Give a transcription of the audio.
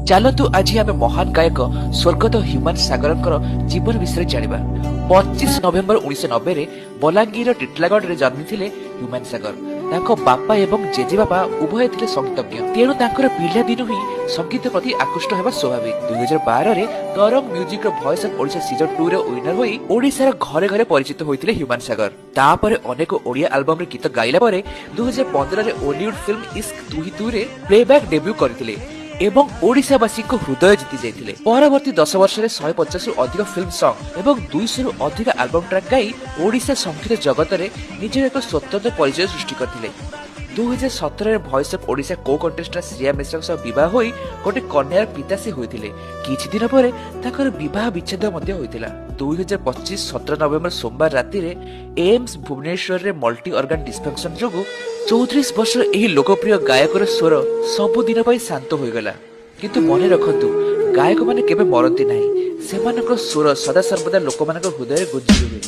ଚାଲନ୍ତୁ ଆଜି ଆମେ ମହାନ ଗାୟକ ସ୍ୱର୍ଗତ ହ୍ୟୁମାନ ସାଗରଙ୍କର ଜୀବନ ବିଷୟରେ ଜାଣିବା। 25 ନଭେମ୍ବର 1990ରେ ବଲାଙ୍ଗୀର ଟିଟଲାଗଡ଼ରେ ଜନ୍ମିଥିଲେ ହ୍ୟୁମାନ ସାଗର। ତାଙ୍କ ବାପା ଏବଂ ଜେଜେବାପା ଉଭୟ ଥିଲେ ସଙ୍ଗୀତଜ୍ଞ, ତେଣୁ ତାଙ୍କର ପିଲାଦିନୁ ହିଁ ସଙ୍ଗୀତ ପ୍ରତି ଆକୃଷ୍ଟ ହେବା ସ୍ୱାଭାବିକ। 2012ରେ ତରଙ୍ଗ ମ୍ୟୁଜିକର ଭଏସ ଅଫ୍ ଓଡ଼ିଶା ସିଜନ 2ର ୱିନର ହୋଇ ଓଡ଼ିଶାର ଘରେ ଘରେ ପରିଚିତ ହୋଇଥିଲେ ହ୍ୟୁମାନ ସାଗର। ତାପରେ ଅନେକ ଓଡ଼ିଆ ଆଲବମରେ ଗୀତ ଗାଇଲା ପରେ 2015ରେ ଓଲିଉଡ୍ ଫିଲ୍ମ ଇସ୍କ ତୁ ହି ତୁରେ ପ୍ଲେବ୍ୟାକ୍ ଡେବ୍ୟୁ କରିଥିଲେ ଏବଂ ଓଡ଼ିଶାବାସୀଙ୍କ ହୃଦୟ ଜିତି ଯାଇଥିଲେ। ପରବର୍ତ୍ତୀ 10 ବର୍ଷରେ 150ରୁ ଅଧିକ ଫିଲ୍ମ ସଙ୍ଗ ଏବଂ 200ରୁ ଅଧିକ ଆଲବମ ଟ୍ରାକ୍ ଗାଇ ଓଡ଼ିଶା ସଙ୍ଗୀତ ଜଗତରେ ନିଜର ଏକ ସ୍ୱତନ୍ତ୍ର ପରିଚୟ ସୃଷ୍ଟି କରିଥିଲେ। 2017ରେ ଭଏସ ଅଫ୍ ଓଡ଼ିଶା କୋ କଣ୍ଟେଷ୍ଟେଣ୍ଟ ଶ୍ରେୟା ମିଶ୍ରଙ୍କ ସହ ବିବାହ ହୋଇ ଗୋଟେ କନ୍ୟାର ପିତା ସେ ହୋଇଥିଲେ। କିଛି ଦିନ ପରେ ତାଙ୍କର ବିବାହ ବିଚ୍ଛେଦ ମଧ୍ୟ ହୋଇଥିଲା। 2025 17 ନଭେମ୍ବର ସୋମବାର ରାତିରେ ଏମ୍ସ ଭୁବନେଶ୍ୱରରେ ମଲ୍ଟି ଅର୍ଗାନ ଡିସଫଙ୍କସନ ଯୋଗୁଁ 34 ବର୍ଷର ଏହି ଲୋକପ୍ରିୟ ଗାୟକର ସ୍ୱର ସବୁଦିନ ପାଇଁ ଶାନ୍ତ ହୋଇଗଲା। କିନ୍ତୁ ମନେ ରଖନ୍ତୁ, ଗାୟକମାନେ କେବେ ମରନ୍ତି ନାହିଁ, ସେମାନଙ୍କ ସ୍ୱର ସଦାସର୍ବଦା ଲୋକମାନଙ୍କ ହୃଦୟରେ ଗୁଞ୍ଜି ରୁହେ।